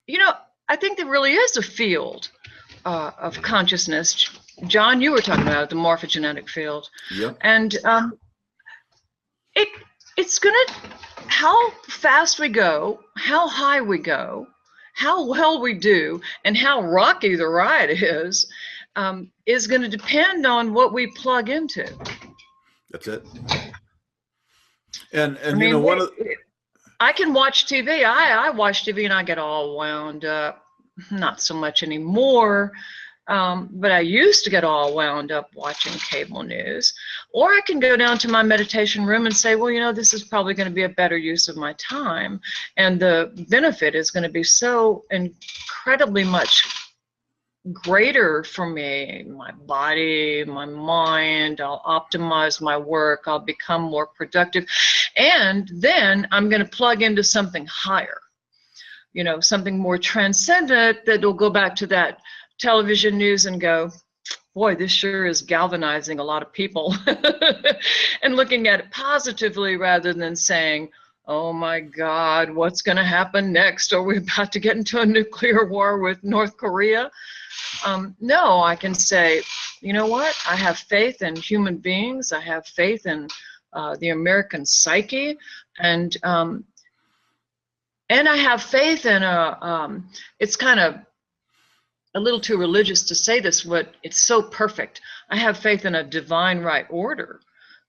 you know, I think there really is a field of consciousness. John, you were talking about the morphogenetic field. Yep. And it's going to, how fast we go, how high we go, how well we do, and how rocky the ride is going to depend on what we plug into. That's it. And I mean, you know, one of I can watch TV. I watch TV and I get all wound up. Not so much anymore, but I used to get all wound up watching cable news. Or I can go down to my meditation room and say, well, you know, this is probably going to be a better use of my time. And the benefit is going to be so incredibly much greater for me, my body, my mind. I'll optimize my work. I'll become more productive. And then I'm going to plug into something higher, you know, something more transcendent that will go back to that television news and go, boy, this sure is galvanizing a lot of people. And looking at it positively rather than saying, oh my God, what's going to happen next? Are we about to get into a nuclear war with North Korea? No, I can say, you know what? I have faith in human beings. I have faith in the American psyche, and I have faith in it's kind of a little too religious to say this, but it's so perfect. I have faith in a divine right order,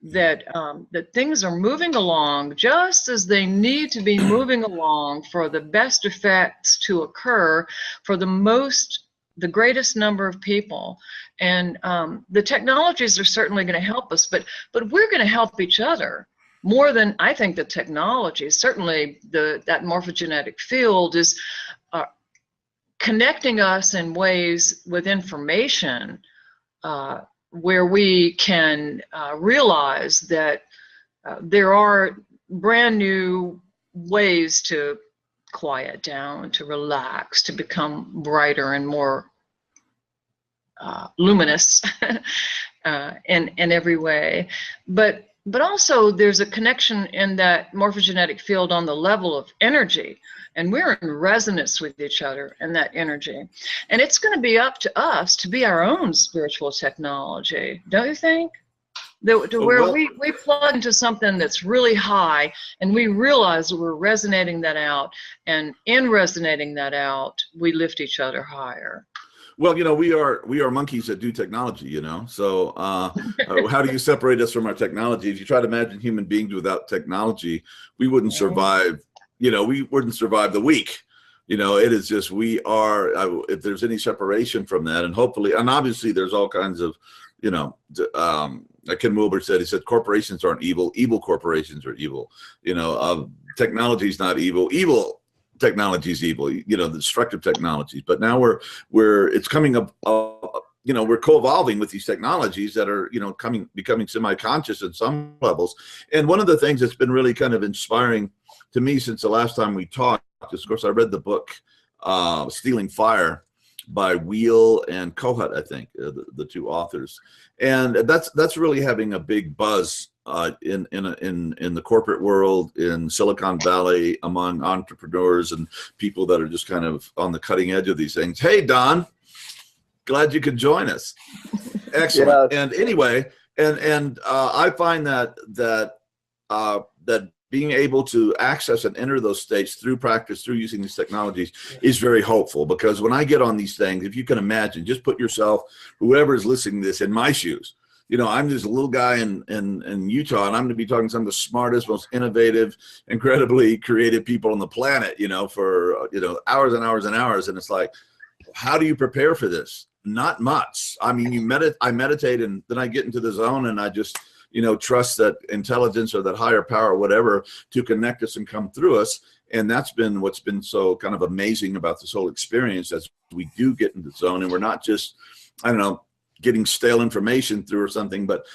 that that things are moving along just as they need to be moving along for the best effects to occur for the greatest number of people. And the technologies are certainly going to help us, but we're going to help each other more than I think the technology. Certainly that morphogenetic field is connecting us in ways with information where we can realize that there are brand new ways to quiet down, to relax, to become brighter and more luminous in every way. But also there's a connection in that morphogenetic field on the level of energy, and we're in resonance with each other in that energy. And it's going to be up to us to be our own spiritual technology, don't you think? Where we plug into something that's really high and we realize that we're resonating that out, and in resonating that out, we lift each other higher. Well, you know, we are monkeys that do technology, you know. So how do you separate us from our technology? If you try to imagine human beings without technology, we wouldn't survive, you know, we wouldn't survive the week. You know, it is just, we are, if there's any separation from that, and hopefully, and obviously there's all kinds of, you know, like Ken Wilber said, he said, corporations aren't evil, evil corporations are evil. You know, technology is not evil, evil technology is evil, you know, the destructive technologies. But now it's coming up, you know, we're co-evolving with these technologies that are, you know, becoming semi-conscious at some levels. And one of the things that's been really kind of inspiring to me since the last time we talked is, of course, I read the book, Stealing Fire, by Wheel and Kohut, I think, the two authors, and that's really having a big buzz in the corporate world, in Silicon Valley, among entrepreneurs and people that are just kind of on the cutting edge of these things. Hey, Don, glad you could join us. Excellent. Yeah. And anyway, and I find that being able to access and enter those states through practice, through using these technologies, is very hopeful. Because when I get on these things, if you can imagine, just put yourself, whoever is listening to this, in my shoes. You know, I'm just a little guy in Utah, and I'm going to be talking to some of the smartest, most innovative, incredibly creative people on the planet, you know, for, you know, hours and hours and hours. And it's like, how do you prepare for this? Not much. I mean, I meditate, and then I get into the zone, and I just, you know, trust that intelligence or that higher power, whatever, to connect us and come through us. And that's been what's been so kind of amazing about this whole experience, as we do get into the zone, and we're not just, I don't know, getting stale information through or something, but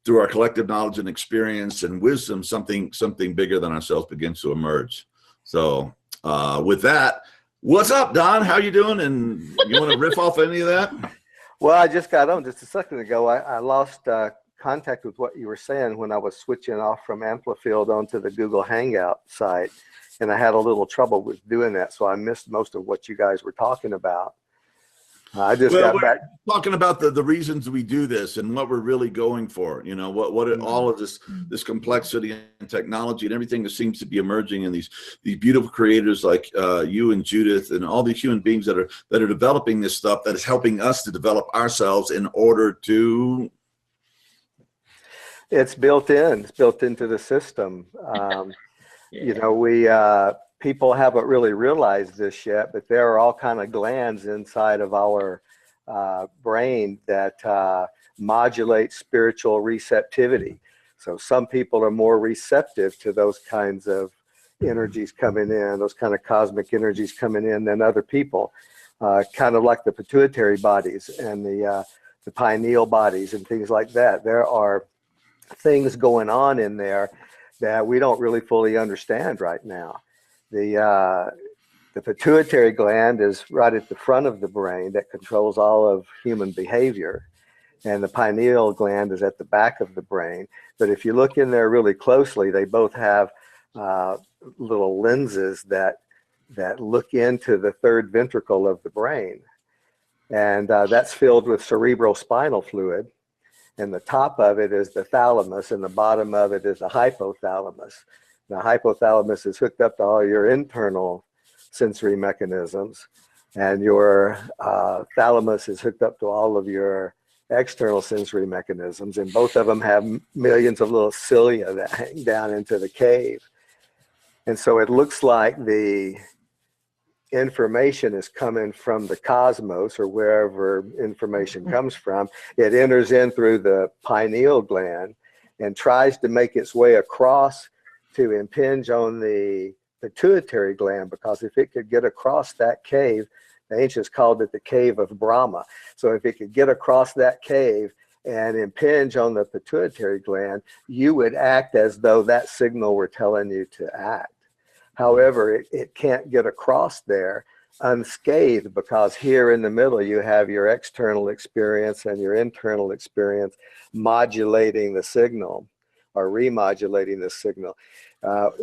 through our collective knowledge and experience and wisdom, something bigger than ourselves begins to emerge. So with that, what's up, Don? How you doing? And you want to riff off any of that? Well, I just got on just a second ago. I lost contact with what you were saying when I was switching off from Amplifield onto the Google Hangout site, and I had a little trouble with doing that, so I missed most of what you guys were talking about. I just got back talking about the reasons we do this and what we're really going for. You know, all of this complexity and technology and everything that seems to be emerging, and these beautiful creators like you and Judith and all these human beings that are developing this stuff that is helping us to develop ourselves in order to. It's built in. It's built into the system. You know, people haven't really realized this yet, but there are all kind of glands inside of our brain that modulate spiritual receptivity. So some people are more receptive to those kinds of energies coming in, those kind of cosmic energies coming in than other people. Kind of like the pituitary bodies and the pineal bodies and things like that. There are things going on in there that we don't really fully understand right now. The pituitary gland is right at the front of the brain that controls all of human behavior, and the pineal gland is at the back of the brain. But if you look in there really closely, they both have little lenses that look into the third ventricle of the brain, and that's filled with cerebral spinal fluid. And the top of it is the thalamus, and the bottom of it is the hypothalamus. The hypothalamus is hooked up to all your internal sensory mechanisms, and your thalamus is hooked up to all of your external sensory mechanisms, and both of them have millions of little cilia that hang down into the cave. And so it looks like the information is coming from the cosmos, or wherever information comes from. It enters in through the pineal gland and tries to make its way across to impinge on the pituitary gland, because if it could get across that cave, the ancients called it the cave of Brahma. So if it could get across that cave and impinge on the pituitary gland, you would act as though that signal were telling you to act. However, it can't get across there unscathed, because here in the middle you have your external experience and your internal experience modulating the signal or remodulating the signal.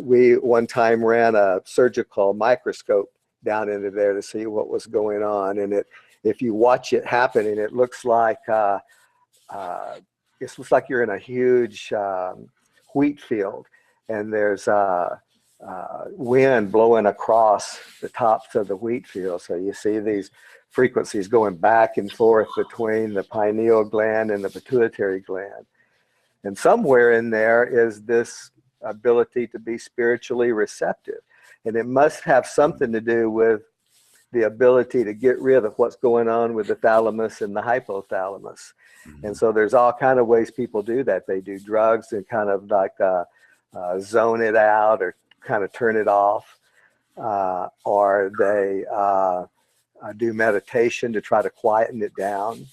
We one time ran a surgical microscope down into there to see what was going on, and if you watch it happening, it looks like you're in a huge wheat field, and there's wind blowing across the tops of the wheat field. So you see these frequencies going back and forth between the pineal gland and the pituitary gland. And somewhere in there is this ability to be spiritually receptive. And it must have something to do with the ability to get rid of what's going on with the thalamus and the hypothalamus. And so there's all kind of ways people do that. They do drugs and kind of like zone it out or kind of turn it off, or they do meditation to try to quieten it down.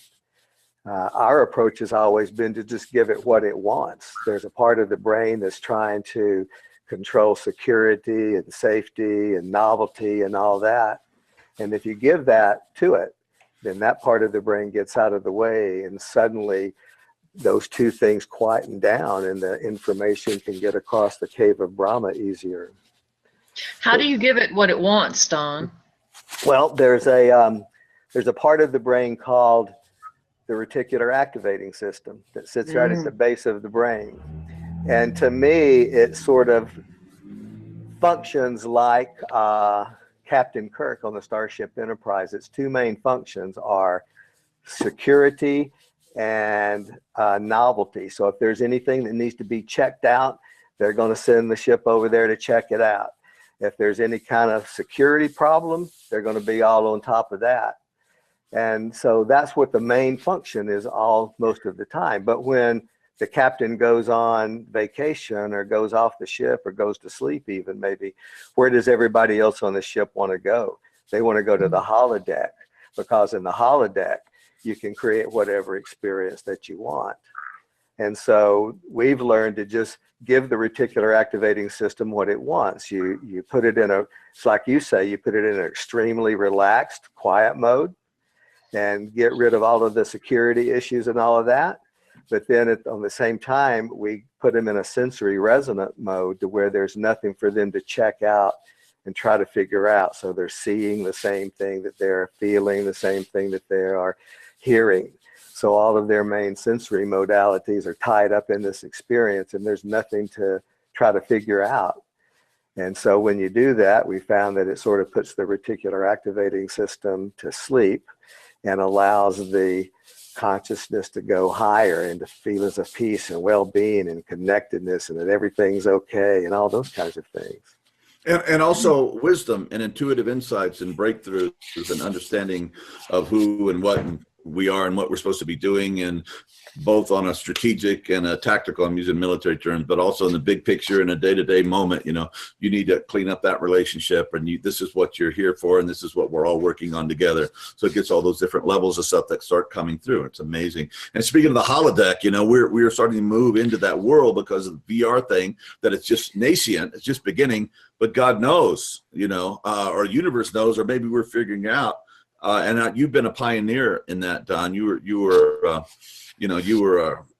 Our approach has always been to just give it what it wants. There's a part of the brain that's trying to control security and safety and novelty and all that. And if you give that to it, then that part of the brain gets out of the way, and suddenly those two things quieten down and the information can get across the cave of Brahma easier. How do you give it what it wants, Don? Well, there's a part of the brain called the reticular activating system that sits right at the base of the brain. And to me, it sort of functions like Captain Kirk on the Starship Enterprise. Its two main functions are security and novelty. So if there's anything that needs to be checked out, they're going to send the ship over there to check it out. If there's any kind of security problem, they're going to be all on top of that. And so that's what the main function is all most of the time. But when the captain goes on vacation or goes off the ship or goes to sleep even maybe, where does everybody else on the ship want to go? They want to go to the holodeck, because in the holodeck, you can create whatever experience that you want. And so we've learned to just give the reticular activating system what it wants. You put it in it's like you say, you put it in an extremely relaxed, quiet mode and get rid of all of the security issues and all of that. But then on the same time, we put them in a sensory resonant mode to where there's nothing for them to check out and try to figure out. So they're seeing the same thing that they're feeling, the same thing that they are hearing. So all of their main sensory modalities are tied up in this experience, and there's nothing to try to figure out. And so when you do that, we found that it sort of puts the reticular activating system to sleep and allows the consciousness to go higher into feelings of peace and well-being and connectedness, and that everything's okay and all those kinds of things. And also wisdom and intuitive insights and breakthroughs and understanding of who and what we are and what we're supposed to be doing, and both on a strategic and a tactical, I'm using military terms, but also in the big picture in a day-to-day moment. You know, you need to clean up that relationship, and this is what you're here for, and this is what we're all working on together. So it gets all those different levels of stuff that start coming through. It's amazing. And speaking of the holodeck, you know, we're starting to move into that world because of the VR thing, that it's just nascent, it's just beginning, but God knows, you know, or universe knows, or maybe we're figuring out. And you've been a pioneer in that, Don. You were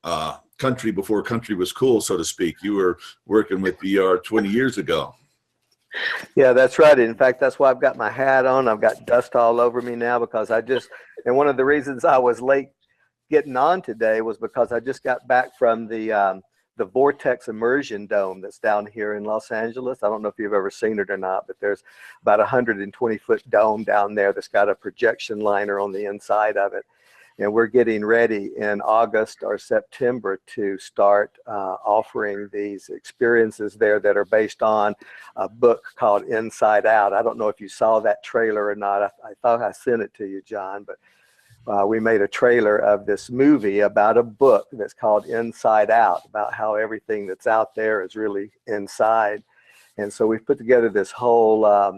a country before country was cool, so to speak. You were working with VR 20 years ago. Yeah, that's right. In fact, that's why I've got my hat on. I've got dust all over me now because and one of the reasons I was late getting on today was because I just got back from the Vortex Immersion Dome that's down here in Los Angeles. I don't know if you've ever seen it or not, but there's about a 120-foot dome down there that's got a projection liner on the inside of it. And we're getting ready in August or September to start offering these experiences there that are based on a book called Inside Out. I don't know if you saw that trailer or not. I thought I sent it to you, John, but we made a trailer of this movie about a book that's called Inside Out, about how everything that's out there is really inside. And so we've put together this whole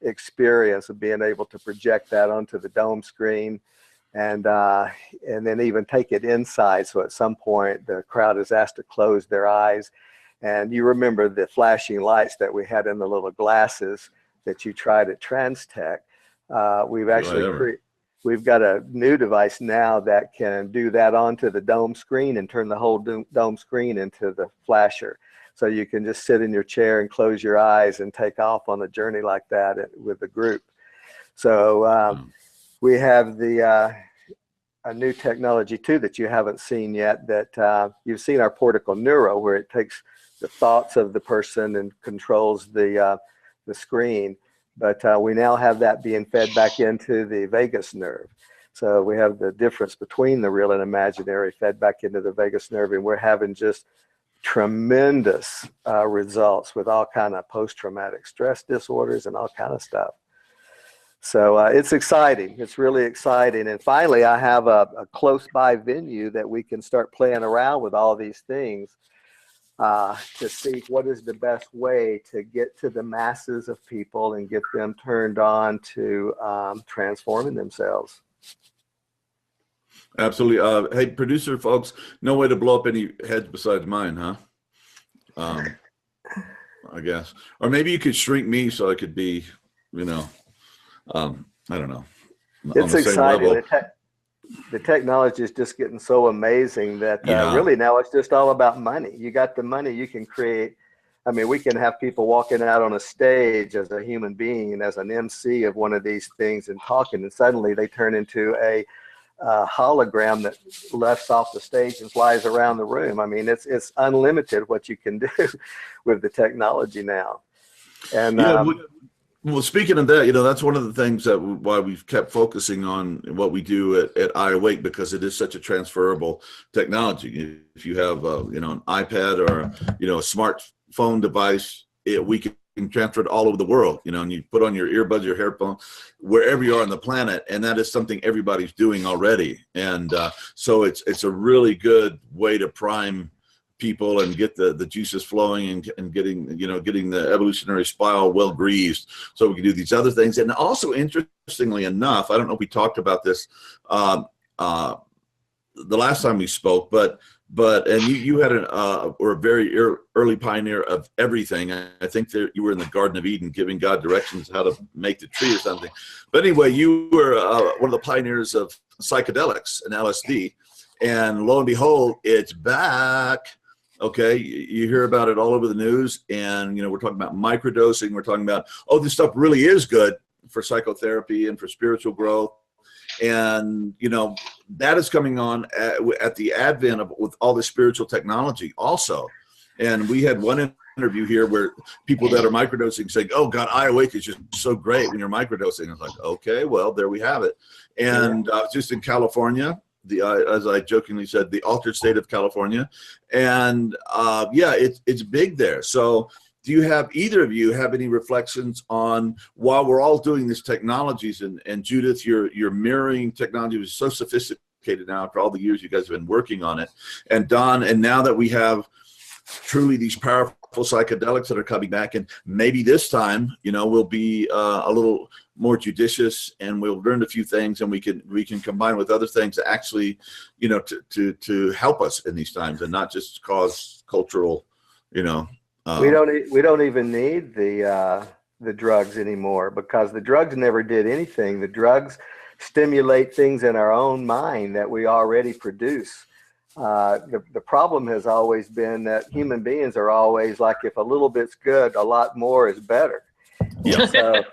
experience of being able to project that onto the dome screen, and then even take it inside. So at some point the crowd is asked to close their eyes. And you remember the flashing lights that we had in the little glasses that you tried at Transtech. We've got a new device now that can do that onto the dome screen and turn the whole dome screen into the flasher. So you can just sit in your chair and close your eyes and take off on a journey like that with the group. So we have a new technology too that you haven't seen yet, that you've seen our Portico Neuro, where it takes the thoughts of the person and controls the screen. But we now have that being fed back into the vagus nerve. So we have the difference between the real and imaginary fed back into the vagus nerve, and we're having just tremendous results with all kind of post-traumatic stress disorders and all kind of stuff. So it's exciting. It's really exciting. And finally, I have a close by venue that we can start playing around with all these things to see what is the best way to get to the masses of people and get them turned on to transforming themselves. Absolutely. Hey, producer folks, no way to blow up any heads besides mine, huh? I guess. Or maybe you could shrink me so I could be, you know, I don't know. It's exciting. The technology is just getting so amazing that really now it's just all about money. You got the money, you can create. I mean, we can have people walking out on a stage as a human being and as an MC of one of these things and talking, and suddenly they turn into a hologram that lifts off the stage and flies around the room. I mean, it's unlimited what you can do with the technology now. And well, speaking of that, you know, that's one of the things that why we've kept focusing on what we do at iAwake, because it is such a transferable technology. If you have, you know, an iPad or, you know, a smartphone device, we can transfer it all over the world, you know, and you put on your earbuds, your headphone, wherever you are on the planet, and that is something everybody's doing already. And so it's a really good way to prime people and get the juices flowing and getting the evolutionary spiral well greased, so we can do these other things. And also, interestingly enough, I don't know if we talked about this the last time we spoke, but you had were a very early pioneer of everything. I think that you were in the Garden of Eden giving God directions how to make the tree or something. But anyway, you were one of the pioneers of psychedelics and LSD. and lo and behold, it's back. Okay, you hear about it all over the news, and we're talking about microdosing. We're talking about, oh, this stuff really is good for psychotherapy and for spiritual growth. And that is coming on at the advent of with all the spiritual technology also. And we had one interview here where people that are microdosing saying, oh God, iAwake is just so great when you're microdosing. I was like, okay, well, there we have it. And just in California, as I jokingly said, the altered state of California. And it's big there. So do you have, either of you have any reflections on, while we're all doing these technologies, and Judith, you're mirroring technology, which is so sophisticated now after all the years you guys have been working on it, and Don, and now that we have truly these powerful psychedelics that are coming back, and maybe this time, we'll be a little more judicious, and we'll learn a few things, and we can combine with other things to actually, to help us in these times, and not just cause cultural, we don't even need the drugs anymore, because the drugs never did anything. The drugs stimulate things in our own mind that we already produce. The problem has always been that human beings are always like, if a little bit's good, a lot more is better. Yeah. So,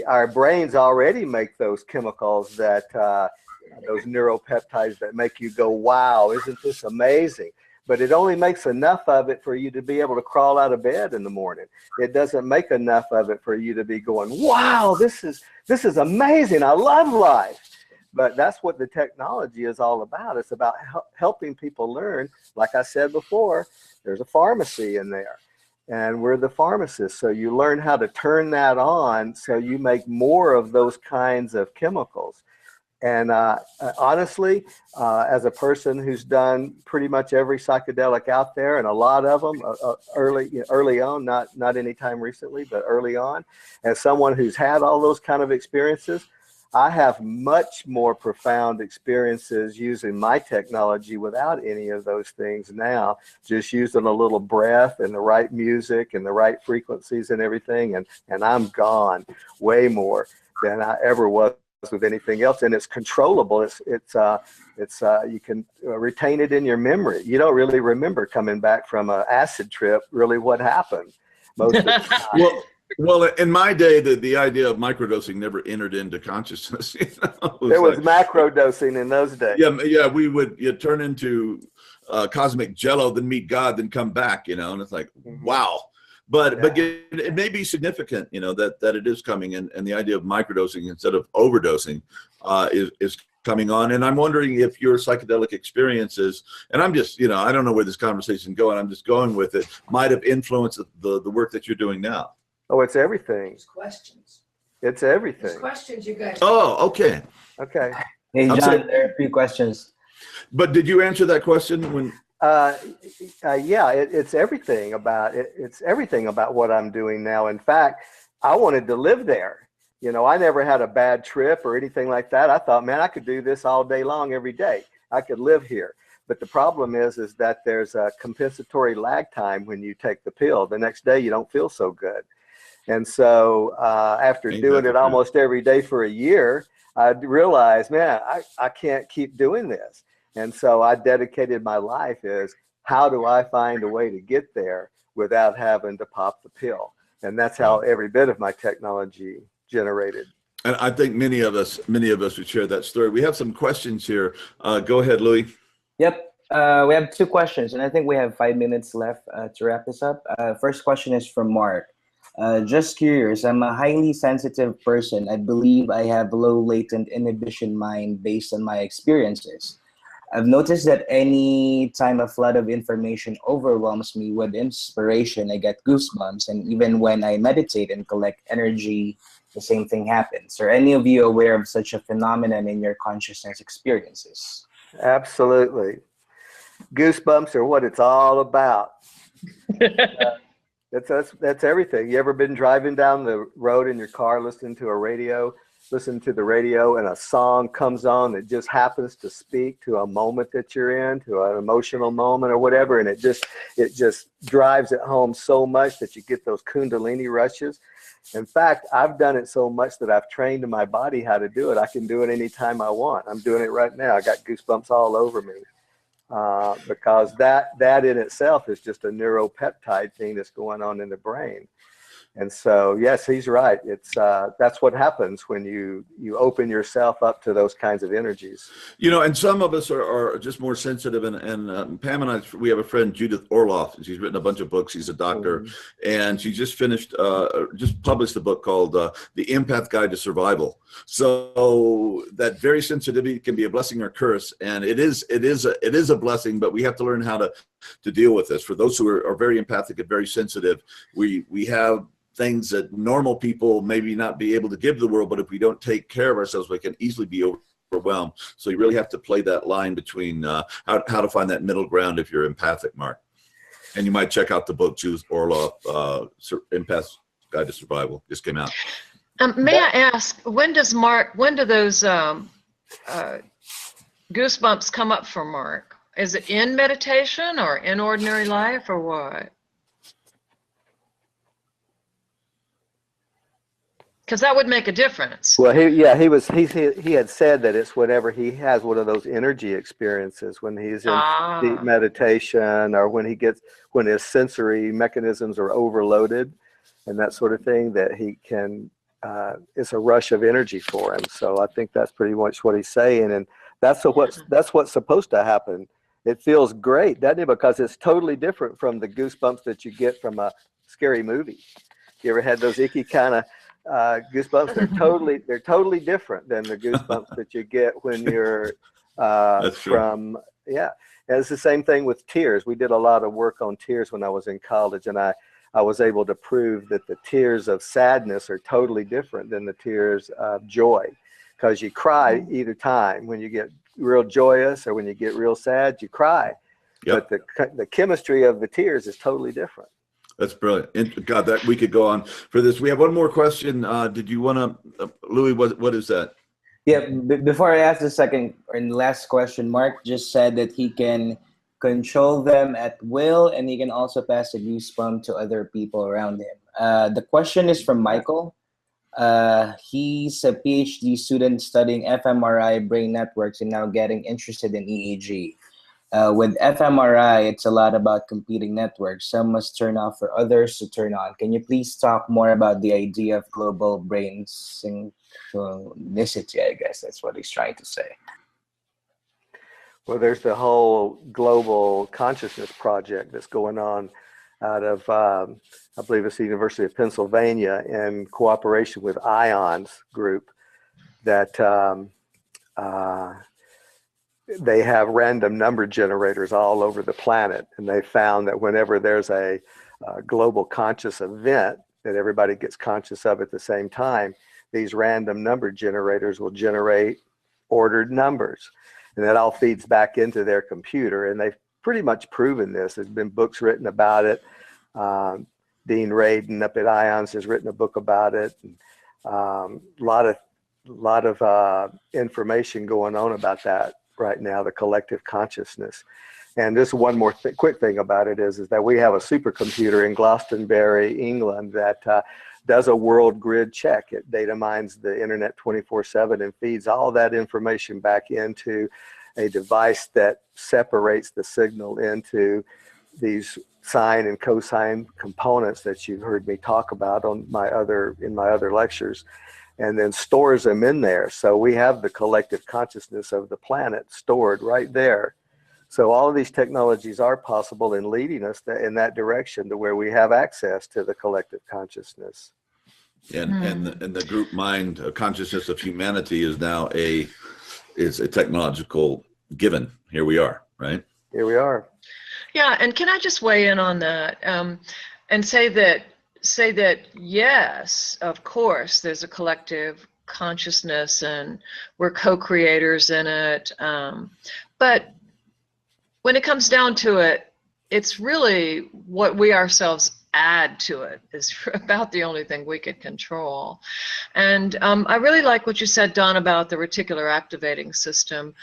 our brains already make those chemicals that, those neuropeptides that make you go, wow, isn't this amazing? But it only makes enough of it for you to be able to crawl out of bed in the morning. It doesn't make enough of it for you to be going, wow, this is amazing. I love life. But that's what the technology is all about. It's about helping people learn. Like I said before, there's a pharmacy in there, and we're the pharmacists. So you learn how to turn that on so you make more of those kinds of chemicals. And honestly, as a person who's done pretty much every psychedelic out there, and a lot of them early on, not anytime recently, but early on, as someone who's had all those kind of experiences, I have much more profound experiences using my technology without any of those things now, just using a little breath and the right music and the right frequencies and everything, and I'm gone way more than I ever was with anything else. And it's controllable. It's you can retain it in your memory. You don't really remember coming back from an acid trip really what happened most of the time. Well, in my day, the idea of microdosing never entered into consciousness. There was macro dosing in those days. Yeah, we would turn into cosmic jello, then meet God, then come back, and it's like, wow. But it may be significant, that it is coming, and the idea of microdosing instead of overdosing is coming on. And I'm wondering if your psychedelic experiences, and I'm just, I don't know where this conversation is going, I'm just going with it, might have influenced the work that you're doing now. Oh, it's everything. There's questions. It's everything. There's questions, you guys. Oh, okay. Okay. Hey, John, there are 3 questions. But did you answer that question when? Yeah, it's everything about it. It's everything about what I'm doing now. In fact, I wanted to live there. I never had a bad trip or anything like that. I thought, man, I could do this all day long, every day. I could live here. But the problem is that there's a compensatory lag time when you take the pill. The next day, you don't feel so good. And so after doing it almost every day for a year, I realized, man, I can't keep doing this. And so I dedicated my life is, how do I find a way to get there without having to pop the pill? And that's how every bit of my technology generated. And I think many of us would share that story. We have some questions here. Go ahead, Louis. Yep. We have 2 questions, and I think we have 5 minutes left to wrap this up. First question is from Mark. Just curious, I'm a highly sensitive person. I believe I have low latent inhibition mind based on my experiences. I've noticed that any time a flood of information overwhelms me with inspiration, I get goosebumps. And even when I meditate and collect energy, the same thing happens. Are any of you aware of such a phenomenon in your consciousness experiences? Absolutely. Goosebumps are what it's all about. That's everything. You ever been driving down the road in your car listening to a radio listening to the radio and a song comes on that just happens to speak to a moment that you're in, to an emotional moment or whatever, and it just drives it home so much that you get those kundalini rushes. In fact, I've done it so much that I've trained my body how to do it. I can do it anytime I want. I'm doing it right now. I got goosebumps all over me. Because that in itself is just a neuropeptide thing that's going on in the brain. And so, yes, he's right. It's that's what happens when you open yourself up to those kinds of energies. You know, and some of us are just more sensitive. And Pam and I, we have a friend, Judith Orloff. She's written a bunch of books. She's a doctor, and she just published a book called The Empath Guide to Survival. So that very sensitivity can be a blessing or a curse, and it is a blessing, but we have to learn how to deal with this. For those who are very empathic and very sensitive, we have things that normal people maybe not be able to give to the world, but if we don't take care of ourselves, we can easily be overwhelmed. So you really have to play that line between how to find that middle ground if you're empathic, Mark. And you might check out the book, Judith Orloff, Empath Guide to Survival. Just came out. May I ask, when do those goosebumps come up for Mark? Is it in meditation or in ordinary life or what? Because that would make a difference. Well, he had said that it's whenever he has one of those energy experiences, when he's in deep meditation, or when his sensory mechanisms are overloaded and that sort of thing, that he can it's a rush of energy for him. So I think that's pretty much what he's saying, and that's what's supposed to happen. It feels great, doesn't it? Because it's totally different from the goosebumps that you get from a scary movie. You ever had those icky kind of goosebumps? They're totally different than the goosebumps that you get when you're from. Yeah, and it's the same thing with tears. We did a lot of work on tears when I was in college, and I was able to prove that the tears of sadness are totally different than the tears of joy, because you cry either time. When you get real joyous or when you get real sad, you cry. Yep. But the chemistry of the tears is totally different. That's brilliant. God, that we could go on for this. We have one more question. Did you want to, Louis, what is that? Yeah, before I ask the second and last question, Mark just said that he can control them at will, and he can also pass the goosebump to other people around him. The question is from Michael. He's a PhD student studying fMRI brain networks and now getting interested in EEG. With fMRI, it's a lot about competing networks. Some must turn off for others to turn on. Can you please talk more about the idea of global brain synchronicity? I guess that's what he's trying to say. Well, there's the whole global consciousness project that's going on out of, I believe it's the University of Pennsylvania, in cooperation with IONS group, that they have random number generators all over the planet. And they found that whenever there's a global conscious event that everybody gets conscious of at the same time, these random number generators will generate ordered numbers. And that all feeds back into their computer. And they've pretty much proven this. There's been books written about it. Dean Radin up at IONS has written a book about it. And, lot of information going on about that right now, the collective consciousness. And just one more quick thing about it is that we have a supercomputer in Glastonbury, England, that does a world grid check. It data mines the internet 24/7 and feeds all that information back into a device that separates the signal into these sine and cosine components that you've heard me talk about in my other lectures, and then stores them in there. So we have the collective consciousness of the planet stored right there. So all of these technologies are possible in leading us in that direction, to where we have access to the collective consciousness. And the group mind consciousness of humanity is now a technological given. Here we are, right? Here we are. Yeah, and can I just weigh in on that and say that yes, of course, there's a collective consciousness and we're co-creators in it. But when it comes down to it, it's really what we ourselves add to it is about the only thing we could control. And I really like what you said, Don, about the reticular activating system.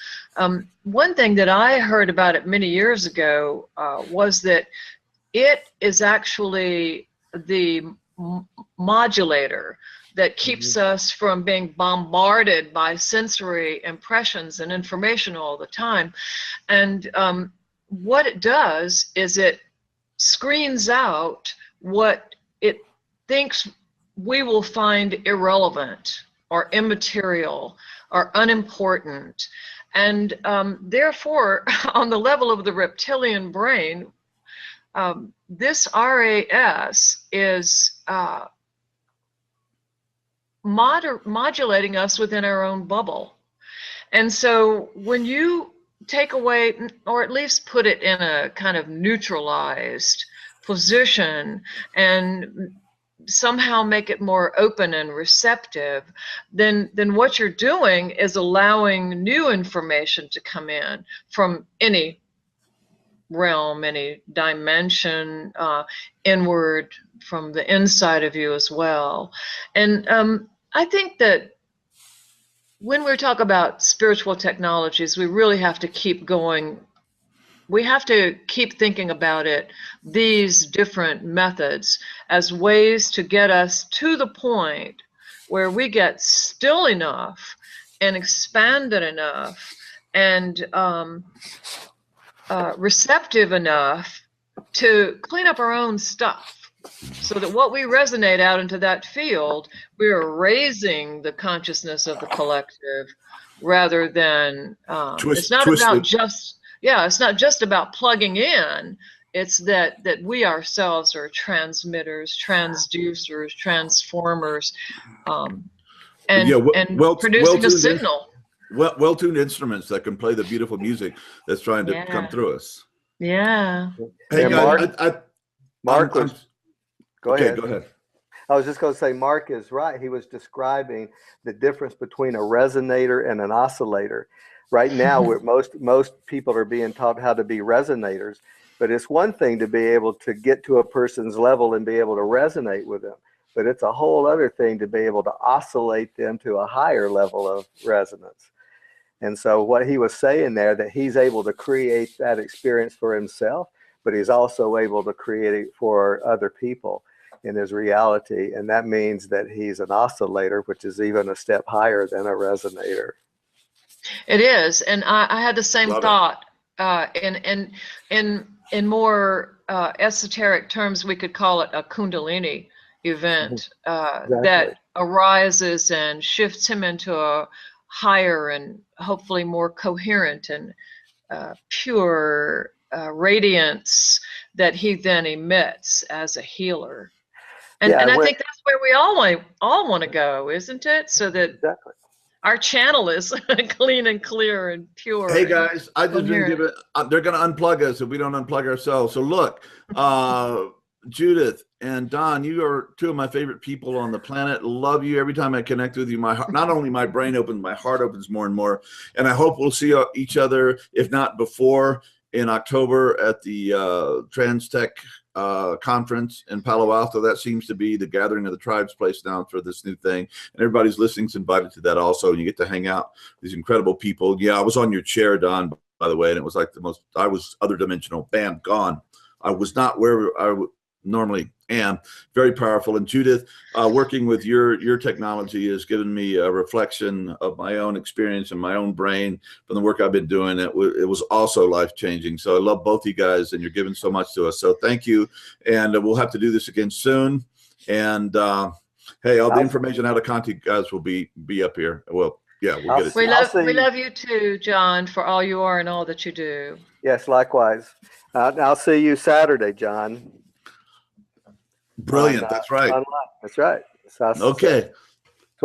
One thing that I heard about it many years ago was that it is actually the modulator that keeps us from being bombarded by sensory impressions and information all the time. And what it does is it screens out what it thinks we will find irrelevant or immaterial or unimportant. And therefore, on the level of the reptilian brain, this RAS is modulating us within our own bubble. And so when you take away, or at least put it in a kind of neutralized position and somehow make it more open and receptive, then what you're doing is allowing new information to come in from any realm, any dimension, inward from the inside of you as well. And I think that when we talk about spiritual technologies, we really have to keep going. We have to keep thinking about it, these different methods, as ways to get us to the point where we get still enough and expanded enough and receptive enough to clean up our own stuff, so that what we resonate out into that field, we are raising the consciousness of the collective rather than it's not about just it's not just about plugging in. It's that we ourselves are transmitters, transducers, transformers, and producing a signal. Well-tuned instruments that can play the beautiful music that's trying to come through us. Yeah. Hey, Mark was. Go ahead. Go ahead. I was just going to say, Mark is right. He was describing the difference between a resonator and an oscillator. Right now, most people are being taught how to be resonators, but it's one thing to be able to get to a person's level and be able to resonate with them, but it's a whole other thing to be able to oscillate them to a higher level of resonance. And so what he was saying there, that he's able to create that experience for himself, but he's also able to create it for other people in his reality. And that means that he's an oscillator, which is even a step higher than a resonator. It is. And I had the same thought. In more esoteric terms, we could call it a Kundalini event that arises and shifts him into a higher and hopefully more coherent and pure radiance that he then emits as a healer. And I think that's where we all want to go, isn't it? So that our channel is clean and clear and pure. Hey guys, I just didn't give it. They're going to unplug us if we don't unplug ourselves. So look, Judith and Don, you are two of my favorite people on the planet. Love you. Every time I connect with you, my heart, not only my brain opens, my heart opens more and more. And I hope we'll see each other, if not before, in October at the TransTech conference in Palo Alto. That seems to be the gathering of the tribes place now for this new thing, and everybody's listening's invited to that also, and you get to hang out with these incredible people. I was on your chair, Don, by the way, and it was like I was other dimensional. Bam, gone. I was not where I normally am. Very powerful. And Judith, working with your technology has given me a reflection of my own experience and my own brain from the work I've been doing. It was also life-changing. So I love both you guys, and you're giving so much to us. So thank you. And we'll have to do this again soon. And hey, all the information how to contact you guys will be up here. Well, yeah, we'll get it. We love you too, John, for all you are and all that you do. Yes, likewise. I'll see you Saturday, John. Brilliant. That's right. Online. That's right. So okay.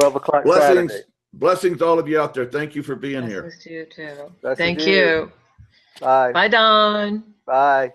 12 o'clock Blessings. Saturday. Blessings to all of you out there. Thank you for being here. Blessings to you too. Blessings Thank to you. you. Bye. Bye, Don. Bye.